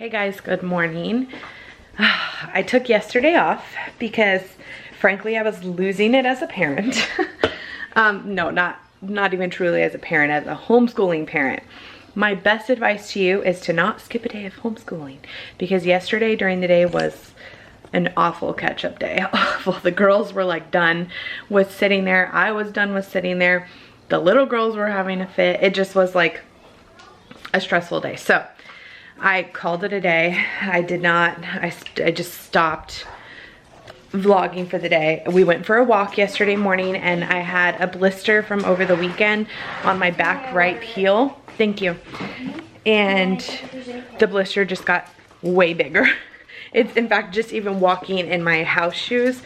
Hey guys, good morning. I took yesterday off because frankly I was losing it as a parent. No, not even truly as a parent, as a homeschooling parent. My best advice to you is to not skip a day of homeschooling, because yesterday during the day was an awful catch-up day. Awful. The girls were like done with sitting there. I was done with sitting there. The little girls were having a fit. It just was like a stressful day. So I called it a day. I just stopped vlogging for the day. We went for a walk yesterday morning and I had a blister from over the weekend on my back right heel. Thank you. And the blister just got way bigger. It's in fact just even walking in my house shoes,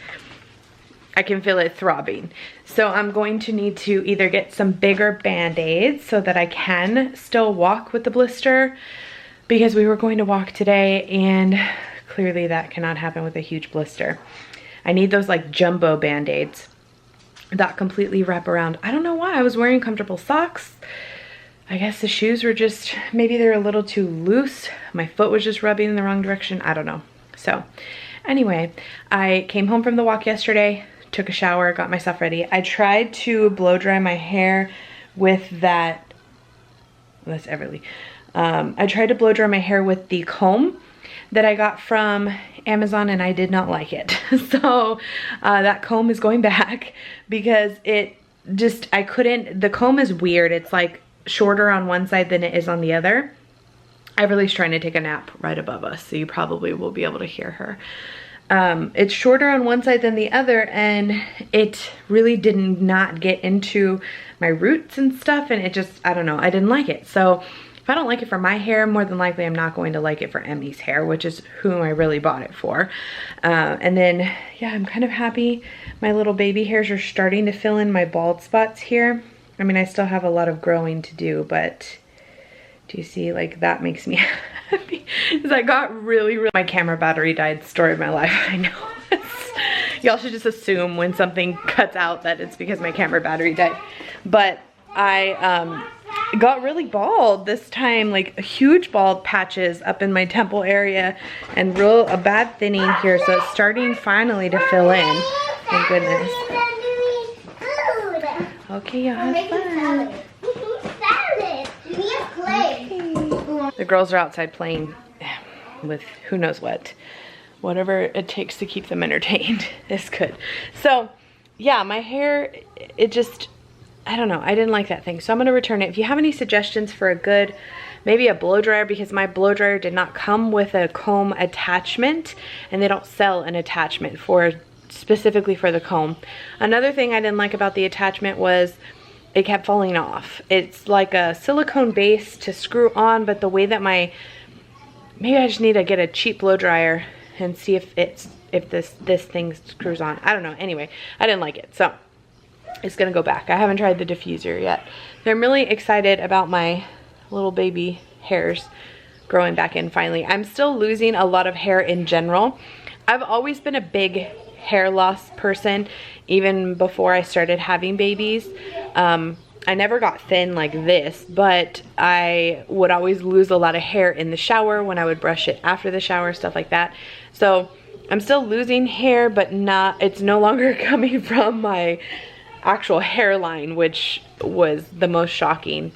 I can feel it throbbing. So I'm going to need to either get some bigger band-aids so that I can still walk with the blister, because we were going to walk today and clearly that cannot happen with a huge blister. I need those like jumbo band-aids that completely wrap around. I don't know why. I was wearing comfortable socks. I guess the shoes were just, maybe they're a little too loose. My foot was just rubbing in the wrong direction. I don't know. So anyway, I came home from the walk yesterday, took a shower, got myself ready. I tried to blow dry my hair with that, that's Everly. I tried to blow dry my hair with the comb that I got from Amazon and I did not like it. So that comb is going back because it just, I couldn't, the comb is weird. It's like shorter on one side than it is on the other. Everly's trying to take a nap right above us, so you probably will be able to hear her. It's shorter on one side than the other and it really did not get into my roots and stuff, and it just, I don't know, I didn't like it. So if I don't like it for my hair, more than likely I'm not going to like it for Emmy's hair, which is whom I really bought it for. And then, yeah, I'm kind of happy. My little baby hairs are starting to fill in my bald spots here. I mean, I still have a lot of growing to do, but do you see, like, that makes me happy. Because I got really, my camera battery died, story of my life. I know. Y'all should just assume when something cuts out that it's because my camera battery died. But I got really bald this time, like huge bald patches up in my temple area and a bad thinning here. So it's starting finally to fill in. Thank goodness. Okay, y'all have fun. The girls are outside playing with who knows what. Whatever it takes to keep them entertained is good. So yeah, my hair, it just, I don't know, I didn't like that thing. So I'm gonna return it. If you have any suggestions for a good, maybe a blow dryer, because my blow dryer did not come with a comb attachment and they don't sell an attachment for specifically for the comb. Another thing I didn't like about the attachment was it kept falling off. It's like a silicone base to screw on, but the way that maybe I just need to get a cheap blow dryer and see if this thing screws on. I don't know. Anyway, I didn't like it, so it's gonna go back. I haven't tried the diffuser yet. So I'm really excited about my little baby hairs growing back in finally. I'm still losing a lot of hair in general. I've always been a big hair loss person, even before I started having babies. I never got thin like this, but I would always lose a lot of hair in the shower when I would brush it after the shower, stuff like that. So I'm still losing hair, but it's no longer coming from my actual hairline, which was the most shocking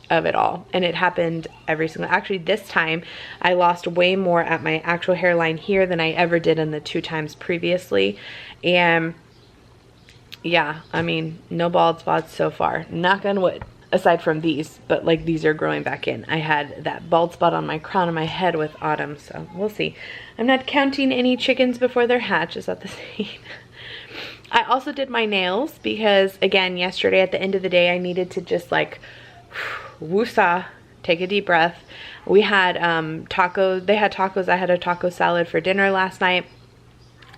of it all. And it happened actually this time I lost way more at my actual hairline here than I ever did in the 2 times previously. And yeah, I mean, no bald spots so far, knock on wood, aside from these, but like these are growing back in. I had that bald spot on my crown of my head with Autumn, so we'll see. I'm not counting any chickens before they're hatched. Is that the saying? I also did my nails because, again, yesterday at the end of the day I needed to just like woosah, take a deep breath. We had tacos, they had tacos, I had a taco salad for dinner last night.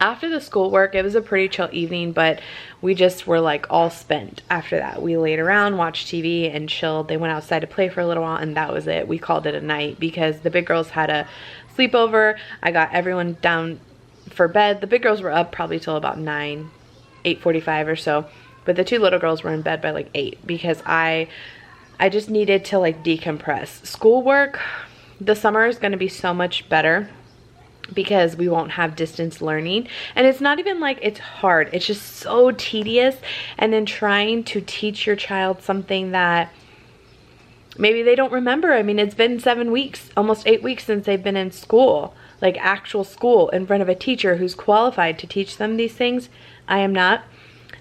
After the schoolwork, it was a pretty chill evening, but we just were like all spent after that. We laid around, watched TV and chilled. They went outside to play for a little while and that was it. We called it a night because the big girls had a sleepover. I got everyone down for bed. The big girls were up probably till about 8:45 or so, but the 2 little girls were in bed by like 8 because I just needed to like decompress. Schoolwork, the summer is going to be so much better because we won't have distance learning. And it's not even like it's hard, it's just so tedious. And then trying to teach your child something that maybe they don't remember. I mean, it's been 7 weeks, almost 8 weeks since they've been in school, like actual school, in front of a teacher who's qualified to teach them these things. I am not.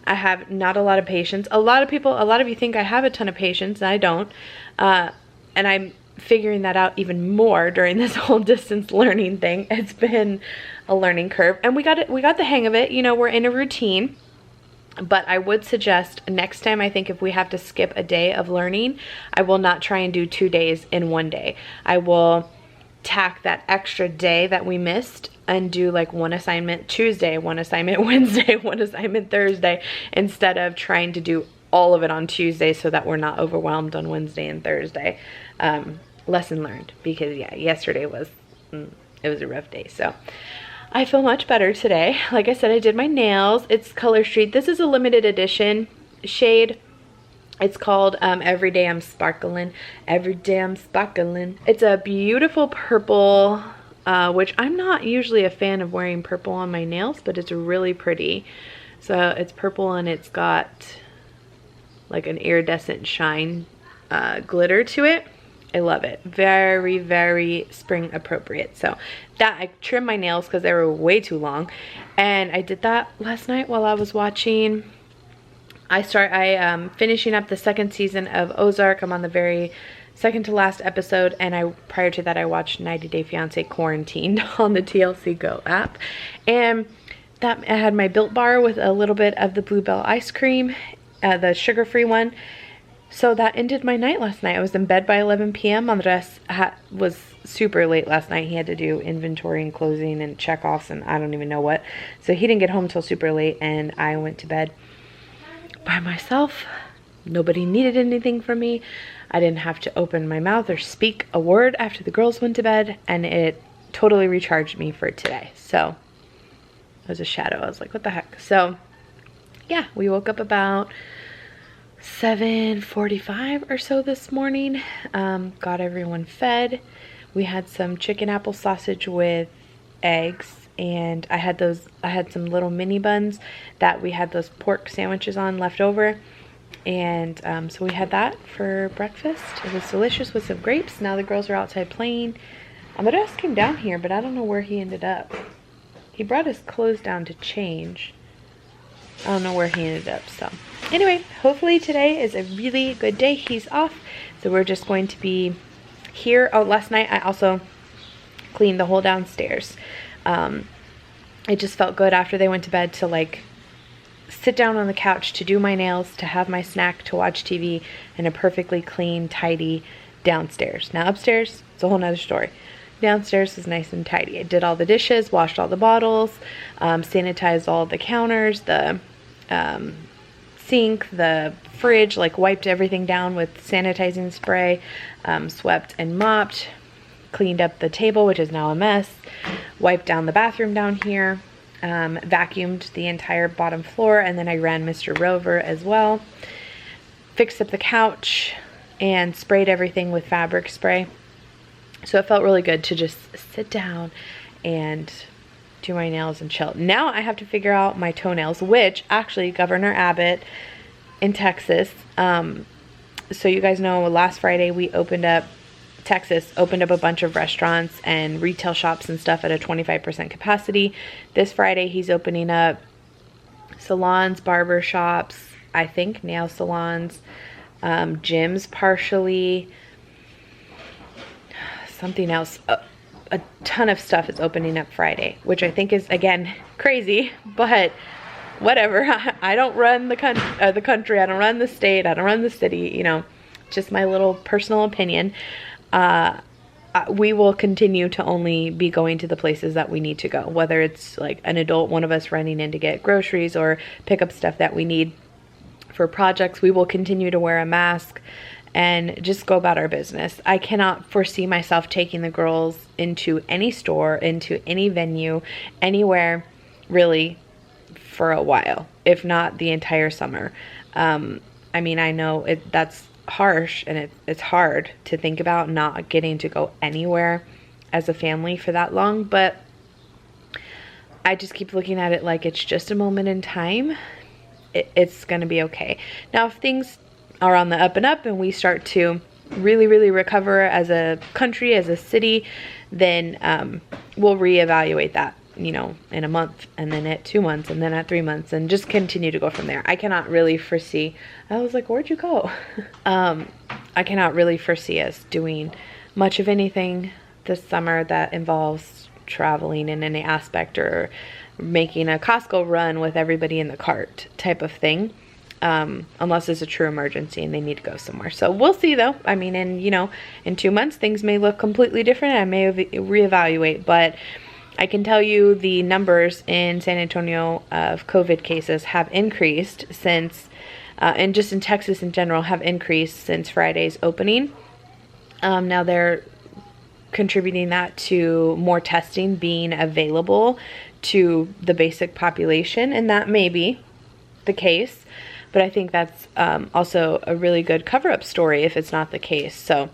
I have not a lot of patience. A lot of you think I have a ton of patience, and I don't. And I'm figuring that out even more during this whole distance learning thing. It's been a learning curve, and we got the hang of it. You know, we're in a routine. But I would suggest next time, I think if we have to skip a day of learning, I will not try and do 2 days in 1 day. I will tack that extra day that we missed and do like one assignment Tuesday, one assignment Wednesday, one assignment Thursday, instead of trying to do all of it on Tuesday so that we're not overwhelmed on Wednesday and Thursday. Lesson learned, because yeah, yesterday was, it was a rough day. So I feel much better today. Like I said, I did my nails. It's Color Street. This is a limited edition shade. It's called Every Day I'm Sparkling. Every Day I'm Sparkling. It's a beautiful purple, which I'm not usually a fan of wearing purple on my nails, but it's really pretty. So it's purple and it's got like an iridescent shine glitter to it. I love it. Very, very spring appropriate. So that, I trimmed my nails because they were way too long. And I did that last night while I was watching. I finishing up the 2nd season of Ozark. I'm on the very second to last episode. And prior to that, I watched 90 Day Fiancé Quarantined on the TLC Go app. And that, I had my Built Bar with a little bit of the Bluebell ice cream, the sugar-free one. So that ended my night last night. I was in bed by 11 p.m. Andres was super late last night. He had to do inventory and closing and checkoffs and I don't even know what. So he didn't get home till super late, and I went to bed by myself. Nobody needed anything from me. I didn't have to open my mouth or speak a word after the girls went to bed, and it totally recharged me for today. So it was a shadow. I was like, what the heck? So yeah, we woke up about 7:45 or so this morning. Got everyone fed. We had some chicken apple sausage with eggs, and I had some little mini buns that we had those pork sandwiches on left over, and so we had that for breakfast. It was delicious with some grapes. Now the girls are outside playing. Andres came down here, but I don't know where he ended up. He brought his clothes down to change. I don't know where he ended up. So anyway, hopefully today is a really good day. He's off, so we're just going to be here. Oh, last night I also cleaned the whole downstairs. It just felt good after they went to bed to like sit down on the couch to do my nails, to have my snack, to watch TV, and a perfectly clean, tidy downstairs. Now upstairs, it's a whole nother story. Downstairs is nice and tidy. I did all the dishes, washed all the bottles, sanitized all the counters, the sink, the fridge, like wiped everything down with sanitizing spray, swept and mopped, cleaned up the table, which is now a mess, wiped down the bathroom down here, vacuumed the entire bottom floor, and then I ran Mr. Rover as well, fixed up the couch, and sprayed everything with fabric spray. So it felt really good to just sit down and do my nails and chill. Now I have to figure out my toenails, which actually Governor Abbott in Texas, so you guys know last Friday we Texas opened up a bunch of restaurants and retail shops and stuff at a 25% capacity. This Friday he's opening up salons, barber shops, I think nail salons, gyms partially, something else. A ton of stuff is opening up Friday, which I think is, again, crazy, but whatever. I don't run the country, I don't run the state, I don't run the city, you know, just my little personal opinion. We will continue to only be going to the places that we need to go, whether it's like an adult, one of us running in to get groceries or pick up stuff that we need for projects. We will continue to wear a mask and just go about our business. I cannot foresee myself taking the girls into any store, into any venue, anywhere really for a while, if not the entire summer. I mean, I know that's harsh, and it's hard to think about not getting to go anywhere as a family for that long, but I just keep looking at it like it's just a moment in time. It's gonna be okay. Now, if things are on the up and up and we start to really recover as a country, as a city, then we'll reevaluate that, you know, in a month, and then at 2 months, and then at 3 months, and just continue to go from there. I cannot really foresee, I was like, where'd you go? I cannot really foresee us doing much of anything this summer that involves traveling in any aspect or making a Costco run with everybody in the cart type of thing, unless it's a true emergency and they need to go somewhere. So we'll see though. I mean, in 2 months things may look completely different. I may reevaluate, but I can tell you the numbers in San Antonio of COVID cases have increased since, and just in Texas in general, have increased since Friday's opening. Now they're contributing that to more testing being available to the basic population, and that may be the case, but I think that's also a really good cover-up story if it's not the case. So,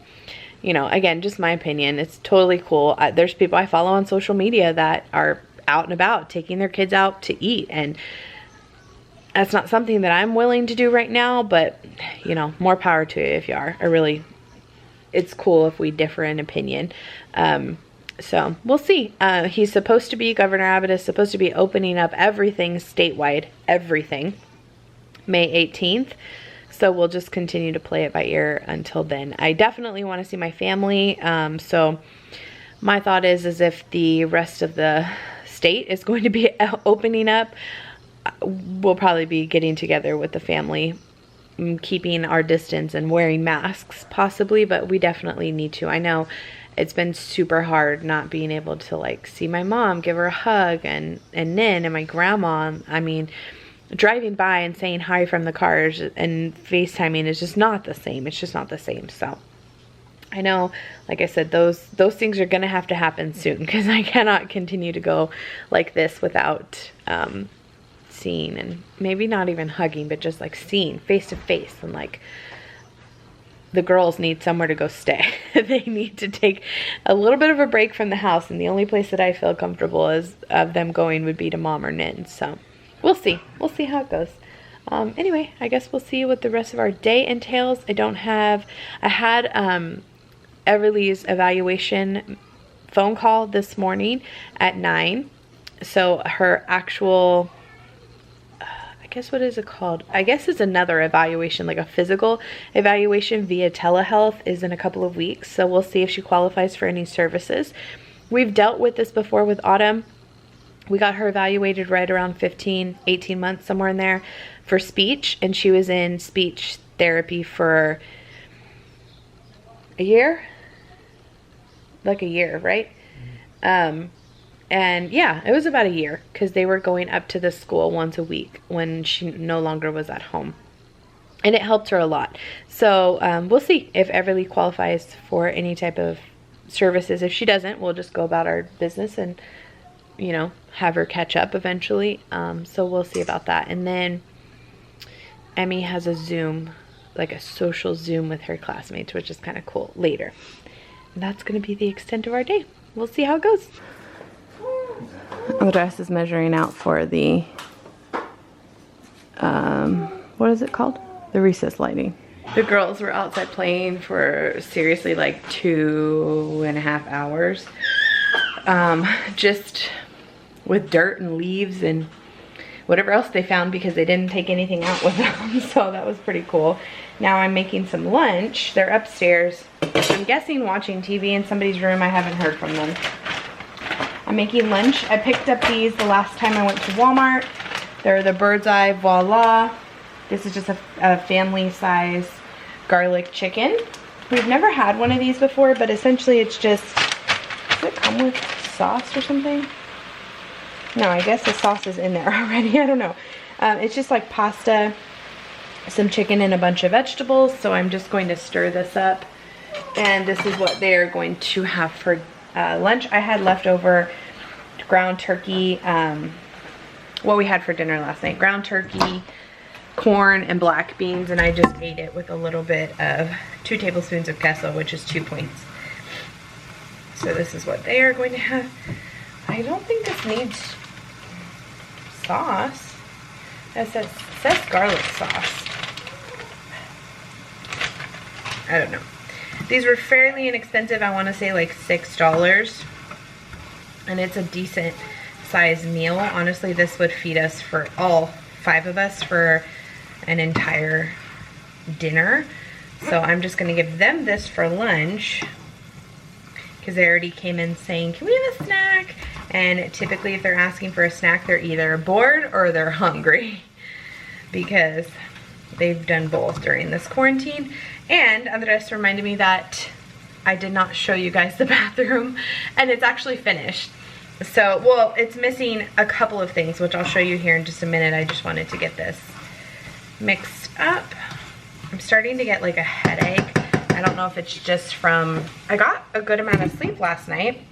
you know, again, just my opinion, it's totally cool. There's people I follow on social media that are out and about taking their kids out to eat, and that's not something that I'm willing to do right now, but you know, more power to you if you are. It's cool if we differ in opinion. So we'll see. He's supposed to be, Governor Abbott is supposed to be opening up everything statewide, everything, May 18th. So we'll just continue to play it by ear until then. I definitely want to see my family. So my thought is if the rest of the state is going to be opening up, we'll probably be getting together with the family, keeping our distance and wearing masks possibly, but we definitely need to. I know it's been super hard not being able to like see my mom, give her a hug, and Nin and my grandma. I mean, driving by and saying hi from the cars and FaceTiming is just not the same. It's just not the same. So I know, like I said, those things are gonna have to happen soon, because I cannot continue to go like this without seeing, and maybe not even hugging, but just like seeing face to face. And like, the girls need somewhere to go stay. They need to take a little bit of a break from the house, and the only place that I feel comfortable is of them going would be to Mom or Nin. So we'll see how it goes. Anyway, I guess we'll see what the rest of our day entails. I had Everly's evaluation phone call this morning at 9. So her actual, what is it called? I guess it's another evaluation, like a physical evaluation via telehealth, is in a couple of weeks. So we'll see if she qualifies for any services. We've dealt with this before with Autumn. We got her evaluated right around 15, 18 months, somewhere in there, for speech. And she was in speech therapy for a year? Like a year, right? And yeah, it was about a year, because they were going up to the school once a week when she no longer was at home. And it helped her a lot. So we'll see if Everly qualifies for any type of services. If she doesn't, we'll just go about our business and, you know, have her catch up eventually. So we'll see about that. And then Emmy has a Zoom, like a social Zoom with her classmates, which is kind of cool, later. And that's going to be the extent of our day. We'll see how it goes. Andres is measuring out for the, what is it called? The recess lighting. The girls were outside playing for seriously like 2.5 hours. Just with dirt and leaves and whatever else they found, because they didn't take anything out with them. So that was pretty cool. Now I'm making some lunch. They're upstairs. I'm guessing watching TV in somebody's room. I haven't heard from them. I'm making lunch. I picked up these the last time I went to Walmart. They're the Bird's Eye Voila. This is just a family size garlic chicken. We've never had one of these before, but essentially it's just, does it come with sauce or something? No, I guess the sauce is in there already. I don't know. It's just like pasta, some chicken, and a bunch of vegetables. So I'm just going to stir this up. And this is what they are going to have for lunch. I had leftover ground turkey, what we had for dinner last night. Ground turkey, corn and black beans, and I just ate it with a little bit of 2 tablespoons of queso, which is 2 points. So this is what they are going to have. I don't think this needs sauce. It says garlic sauce. I don't know. These were fairly inexpensive. I want to say like $6. And it's a decent size meal. Honestly, this would feed us, for all 5 of us, for an entire dinner. So I'm just going to give them this for lunch, because they already came in saying, can we have a snack? And typically if they're asking for a snack, they're either bored or they're hungry, because they've done both during this quarantine. And Andres reminded me that I did not show you guys the bathroom, and it's actually finished. So, well, it's missing a couple of things, which I'll show you here in just a minute. I just wanted to get this mixed up. I'm starting to get like a headache. I don't know if it's just from, I got a good amount of sleep last night,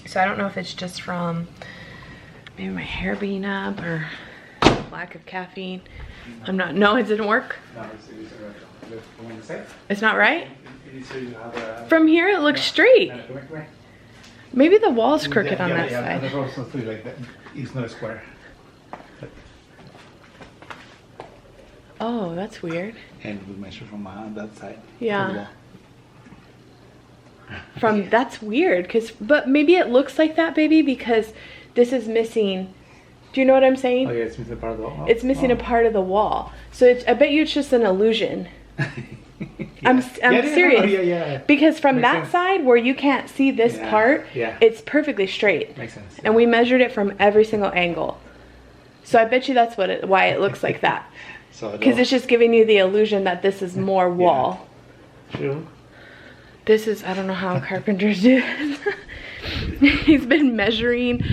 so I don't know if it's just from maybe my hair being up or lack of caffeine. I'm not, no, it didn't work. It's not right? From here it looks straight. Maybe the wall's crooked on that side. It's not a square. Oh, that's weird. And we measure from that side. Yeah. From, that's weird, but maybe it looks like that, baby, because this is missing. Do you know what I'm saying? Oh yeah, it's missing a part of the wall. It's missing a part of the wall. So it's, I bet you it's just an illusion. I'm serious. Yeah. Because from Makes that sense. side where you can't see this part, it's perfectly straight. Makes sense. And we measured it from every single angle. So I bet you that's what why it looks like that. Because it's just giving you the illusion that this is more wall. True. This is, I don't know how carpenters do this. He's been measuring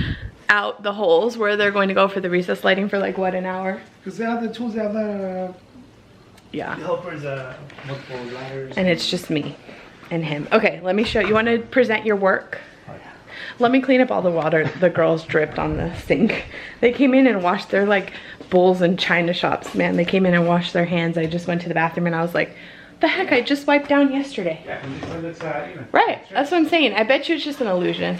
out the holes where they're going to go for the recess lighting for like, what, an hour? Because they have the tools, they have the helpers, multiple ladders. And it's just me and him. Okay, let me show you. You want to present your work? Oh, yeah. Let me clean up all the water the girls dripped on the sink. They came in and washed their like bowls and china shops, man. They came in and washed their hands. I just went to the bathroom and I was like, the heck, I just wiped down yesterday. Yeah, and this one looks even. Right, that's what I'm saying. I bet you it's just an illusion.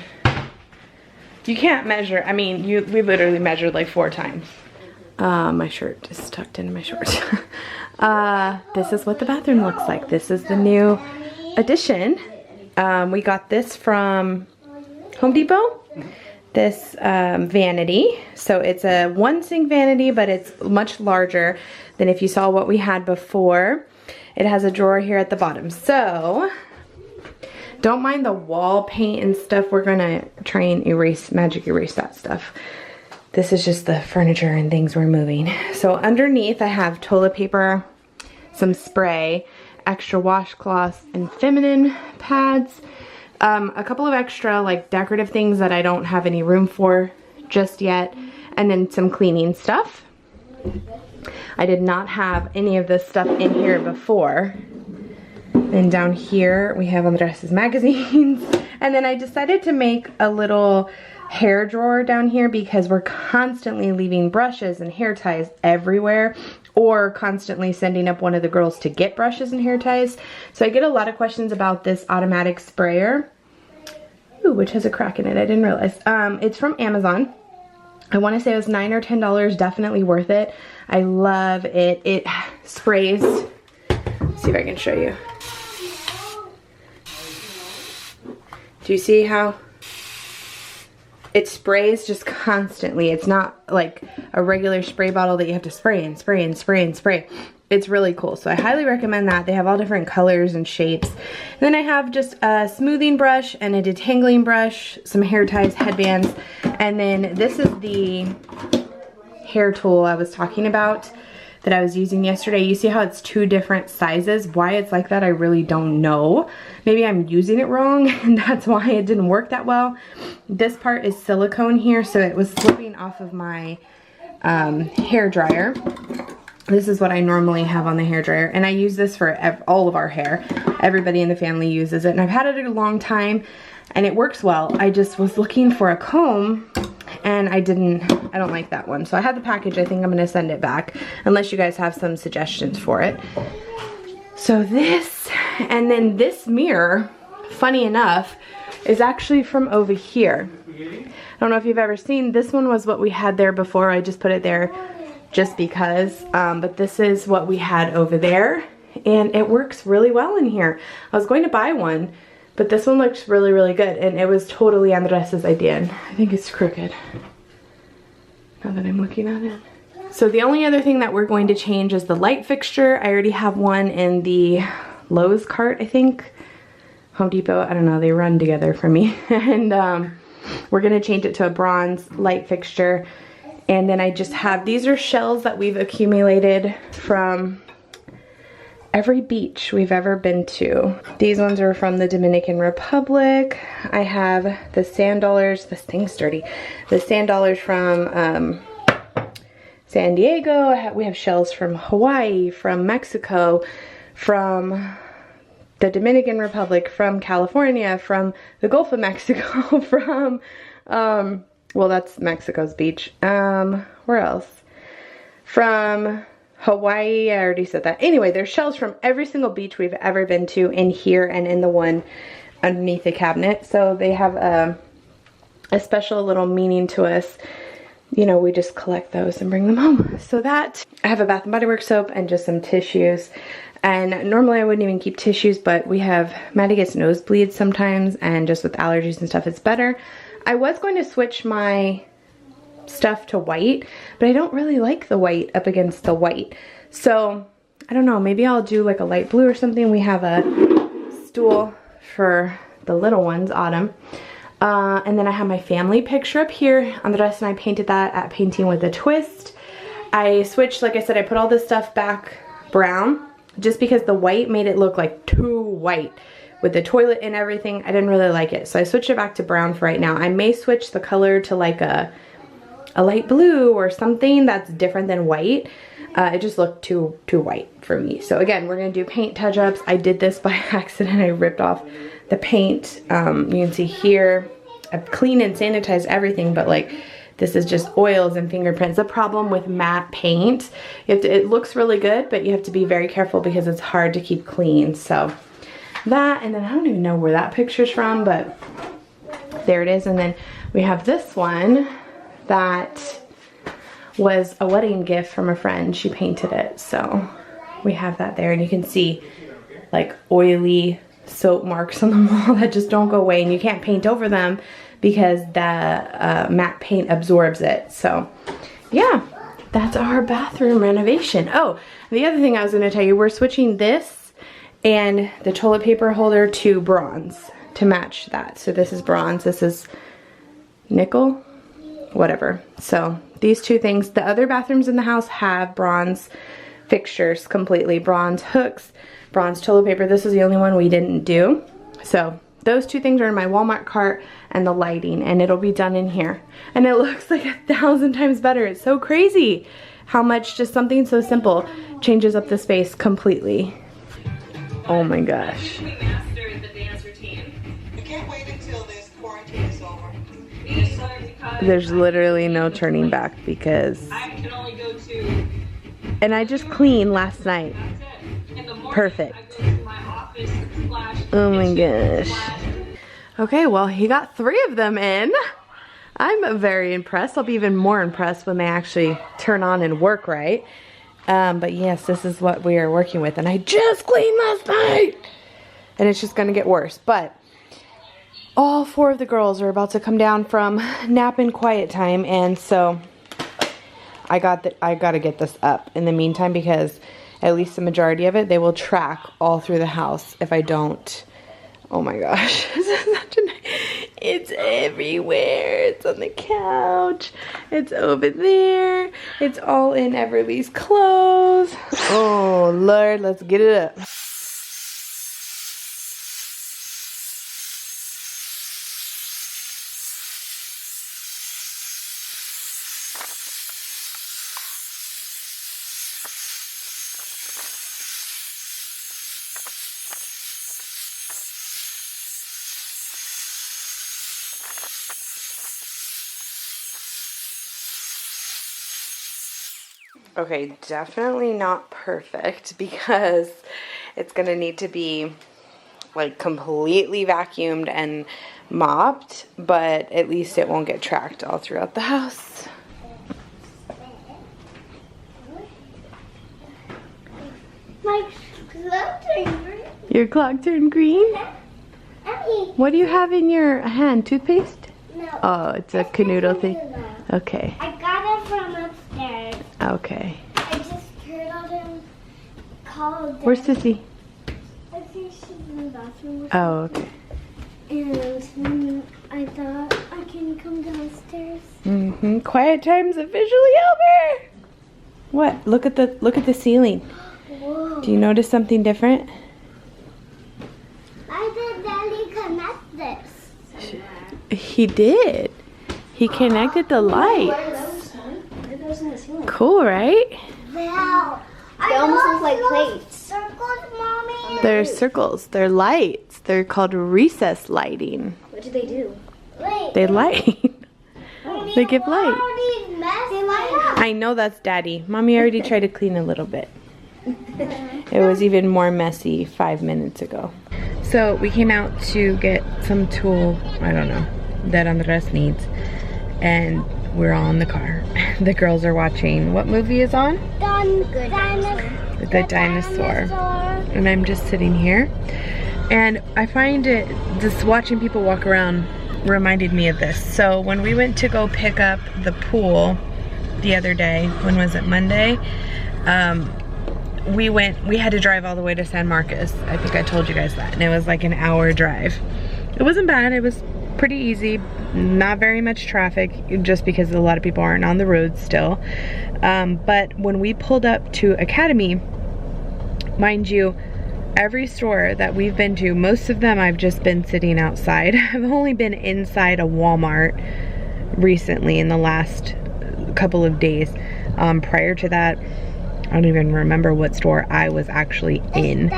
You can't measure, I mean, we literally measured like 4 times. My shirt is tucked into my shorts. This is what the bathroom looks like. This is the new addition. We got this from Home Depot. This vanity. So it's a 1-sink vanity, but it's much larger than if you saw what we had before. It has a drawer here at the bottom. So don't mind the wall paint and stuff. We're gonna try and magic erase that stuff. This is just the furniture and things we're moving. So underneath I have toilet paper, some spray, extra washcloths and feminine pads, a couple of extra like decorative things that I don't have any room for just yet, and then some cleaning stuff. I did not have any of this stuff in here before. And down here we have Andres' magazines. And then I decided to make a little hair drawer down here because we're constantly leaving brushes and hair ties everywhere, or constantly sending up one of the girls to get brushes and hair ties. So I get a lot of questions about this automatic sprayer, which has a crack in it. I didn't realize. It's from Amazon. I want to say it was $9 or $10, definitely worth it. I love it. It sprays. Let's see if I can show you. Do you see how it sprays just constantly? It's not like a regular spray bottle that you have to spray and spray and spray and spray. It's really cool. So I highly recommend that. They have all different colors and shapes. And then I have just a smoothing brush and a detangling brush, some hair ties, headbands, and then this is the hair tool I was talking about that I was using yesterday. You see how it's 2 different sizes? Why it's like that, I really don't know. Maybe I'm using it wrong and that's why it didn't work that well. This part is silicone here, so it was slipping off of my hair dryer. This is what I normally have on the hair dryer, and I use this for all of our hair. Everybody in the family uses it, and I've had it a long time and it works well. I just was looking for a comb and I don't like that one. So I had the package. I think I'm gonna send it back unless you guys have some suggestions for it. So this, and then this mirror, funny enough, is actually from over here. I don't know if you've ever seen, this one was what we had there before. I just put it there just because, but this is what we had over there, and it works really well in here. I was going to buy one, but this one looks really, really good, and it was totally Andres' idea. And I think it's crooked, now that I'm looking at it. So the only other thing that we're going to change is the light fixture. I already have one in the Lowe's cart, I think. Home Depot, I don't know, they run together for me. And we're gonna change it to a bronze light fixture. And then I just have, these are shells that we've accumulated from every beach we've ever been to. These ones are from the Dominican Republic. I have the sand dollars, this thing's dirty. The sand dollars from San Diego. We have shells from Hawaii, from Mexico, from the Dominican Republic, from California, from the Gulf of Mexico, from, well, that's Mexico's beach. Where else? From Hawaii, I already said that. Anyway, there's shells from every single beach we've ever been to in here and in the one underneath the cabinet. So they have a special little meaning to us. You know, we just collect those and bring them home. So that, I have a Bath & Body Works soap and just some tissues. And normally I wouldn't even keep tissues, but Maddie gets nosebleeds sometimes, and just with allergies and stuff, it's better. I was going to switch my stuff to white, but I don't really like the white up against the white. So, I don't know, maybe I'll do like a light blue or something. We have a stool for the little ones, Autumn. And then I have my family picture up here. Andres and I painted that at Painting with a Twist. I switched, like I said, I put all this stuff back brown just because the white made it look like too white with the toilet and everything. I didn't really like it, so I switched it back to brown for right now. I may switch the color to like a light blue or something that's different than white. It just looked too white for me. So again, we're gonna do paint touch-ups. I did this by accident. I ripped off the paint. You can see here, I've cleaned and sanitized everything, but like this is just oils and fingerprints. The problem with matte paint, it looks really good, but you have to be very careful because it's hard to keep clean. So that, and then I don't even know where that picture's from, but there it is. And then we have this one that was a wedding gift from a friend. She painted it, so we have that there, and you can see like oily soap marks on the wall that just don't go away, and you can't paint over them because the matte paint absorbs it. So yeah, that's our bathroom renovation. Oh, the other thing I was going to tell you, we're switching this and the toilet paper holder to bronze to match that. So this is bronze, this is nickel, whatever. So these two things. The other bathrooms in the house have bronze fixtures, completely bronze hooks, bronze toilet paper. This is the only one we didn't do. So those two things are in my Walmart cart, and the lighting, and it'll be done in here. And it looks like 1,000 times better. It's so crazy how much just something so simple changes up the space completely. Oh my gosh. We mastered the dance routine. We can't wait until this quarantine is over. There's literally no turning back because I can only go to. And I just cleaned last night. That's it. In the morning, Perfect. I go to my office / Oh my kitchen gosh. Okay, well, he got 3 of them in. I'm very impressed. I'll be even more impressed when they actually turn on and work right. But yes, this is what we are working with. And I just cleaned last night. And it's just going to get worse. But all 4 of the girls are about to come down from nap and quiet time. And so I got to get this up in the meantime, because at least the majority of it, they will track all through the house if I don't. Oh my gosh, it's everywhere. It's on the couch, it's over there, it's all in Everly's clothes. Oh Lord, let's get it up. Okay, definitely not perfect because it's gonna need to be like completely vacuumed and mopped, but at least it won't get tracked all throughout the house. My clock turned green. Your clock turned green? Mommy. What do you have in your hand? Toothpaste? No. Oh, it's a canoodle thing. Okay. I got it from upstairs. Okay. I just curdled and called. Where's Sissy? I think she's in the bathroom. Oh, okay. And I thought I can come downstairs. Mm-hmm. Quiet time's officially over. What? Look at the ceiling. Whoa. Do you notice something different? Why did Daddy connect this? He did. He connected the lights. Cool, right? Wow. They almost look like plates. Circles, Mommy. They're circles. They're lights. They're called recess lighting. What do they do? Wait. They light. They give What light. are these messy lights? I know that's Daddy. Mommy already tried to clean a little bit. It was even more messy 5 minutes ago. So we came out to get some tool, I don't know, that Andres needs. And we're all in the car. The girls are watching, what movie is on? The Dinosaur. And I'm just sitting here. And I find it, just watching people walk around reminded me of this. So when we went to go pick up the pool the other day, when was it, Monday? We had to drive all the way to San Marcos. I think I told you guys that. And it was like an hour drive. It wasn't bad, it was pretty easy. Not very much traffic, just because a lot of people aren't on the road still. But when we pulled up to Academy, mind you, every store that we've been to, most of them I've just been sitting outside. I've only been inside a Walmart recently in the last couple of days. Prior to that, I don't even remember what store I was actually in.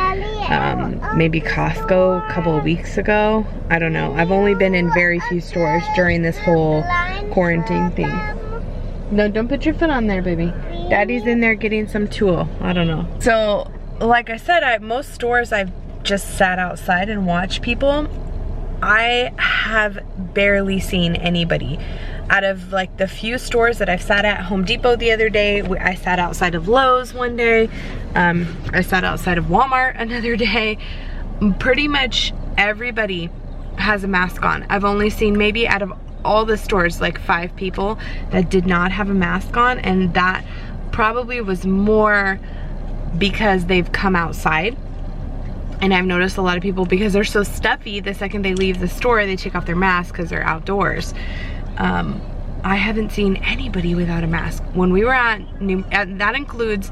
Maybe Costco a couple of weeks ago. I don't know. I've only been in very few stores during this whole quarantine thing. No, don't put your foot on there, baby. Daddy's in there getting some tool. I don't know. So, like I said, most stores I've just sat outside and watched people. I have barely seen anybody. Out of like the few stores that I've sat at, Home Depot the other day, I sat outside of Lowe's one day, I sat outside of Walmart another day. Pretty much everybody has a mask on. I've only seen maybe out of all the stores like 5 people that did not have a mask on, and that probably was more because they've come outside. And I've noticed a lot of people, because they're so stuffy, the second they leave the store, they take off their mask because they're outdoors. I haven't seen anybody without a mask. When we were that includes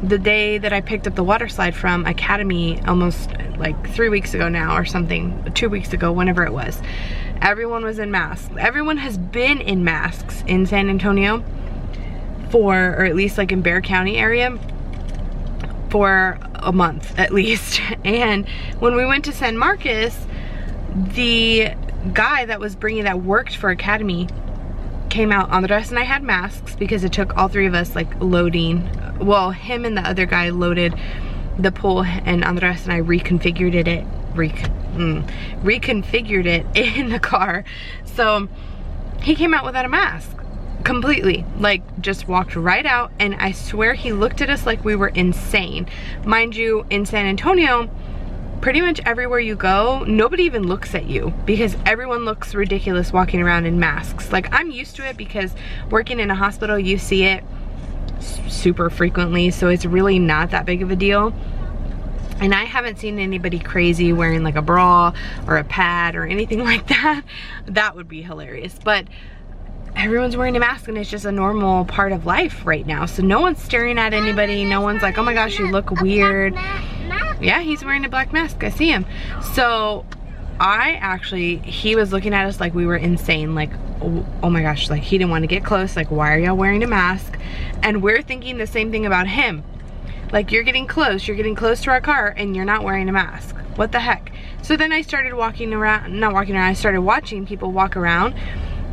the day that I picked up the water slide from Academy almost like 3 weeks ago now or something, 2 weeks ago, whenever it was. Everyone was in masks. Everyone has been in masks in San Antonio or at least like in Bexar County area, for a month at least. And when we went to San Marcos, the guy that worked for Academy came out. Andres and I had masks because it took all 3 of us like loading. Well, him and the other guy loaded the pool, and Andres and I reconfigured it in the car. So he came out without a mask. Completely, like just walked right out, and I swear he looked at us like we were insane. Mind you, in San Antonio, pretty much everywhere you go, nobody even looks at you because everyone looks ridiculous walking around in masks. Like, I'm used to it because working in a hospital, you see it super frequently, so it's really not that big of a deal. And I haven't seen anybody crazy wearing like a bra or a pad or anything like that. That would be hilarious. But everyone's wearing a mask, and it's just a normal part of life right now. So no one's staring at anybody. No one's like, oh my gosh, you look weird. Yeah, he's wearing a black mask. I see him. So he was looking at us like we were insane. Like, oh my gosh, like he didn't want to get close. Like, why are y'all wearing a mask? And we're thinking the same thing about him. Like, you're getting close to our car and you're not wearing a mask. What the heck? So then I started I started watching people walk around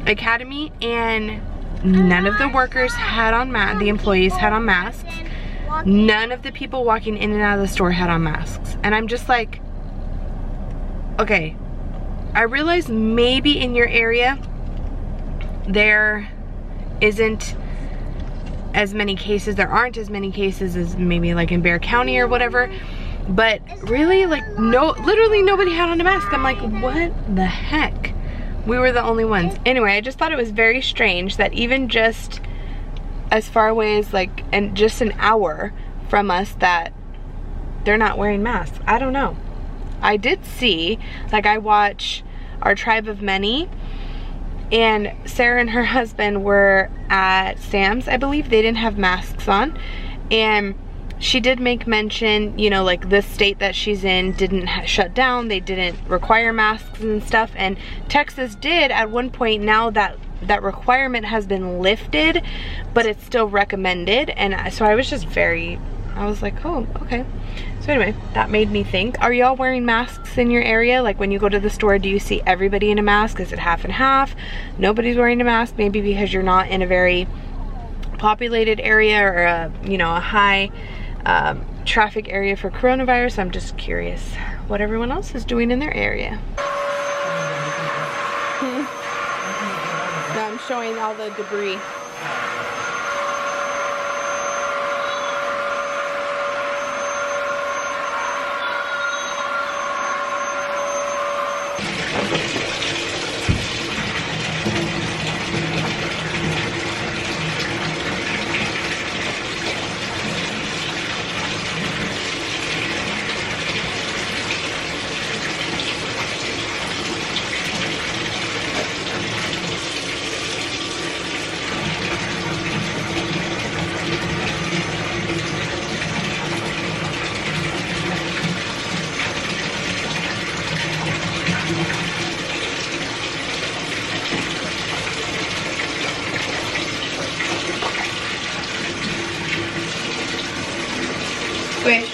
Academy, and None of the workers had on masks, the employees had on masks. None of the people walking in and out of the store had on masks. And I'm just like, okay, I realize maybe in your area there isn't as many cases, there aren't as many cases as maybe like in Bexar County or whatever, but really, like, no, literally nobody had on a mask. I'm like, what the heck? We were the only ones. Anyway, I just thought it was very strange that even just as far away as like, and just an hour from us, that they're not wearing masks. I don't know. I did see, like, I watch Our Tribe of Many, and Sarah and her husband were at Sam's, I believe. They didn't have masks on, and she did make mention, you know, like the state that she's in didn't shut down, they didn't require masks and stuff, and Texas did at one point. Now that requirement has been lifted, but it's still recommended. And so I was just I was like, oh, okay. So anyway, that made me think, are y'all wearing masks in your area? Like when you go to the store, do you see everybody in a mask? Is it half and half? Nobody's wearing a mask, maybe because you're not in a very populated area or a, you know, a high traffic area for coronavirus. I'm just curious what everyone else is doing in their area. Now I'm showing all the debris. Squish.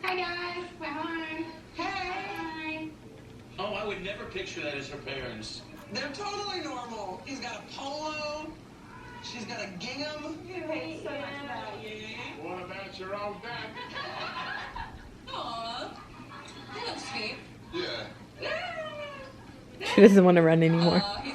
Hi guys, we're home. Hey. Oh, I would never picture that as her parents. They're totally normal. He's got a polo. She's got a gingham. You hate so much about you. What about your old dad? Aww. You look sweet. Yeah. She doesn't want to run anymore. He's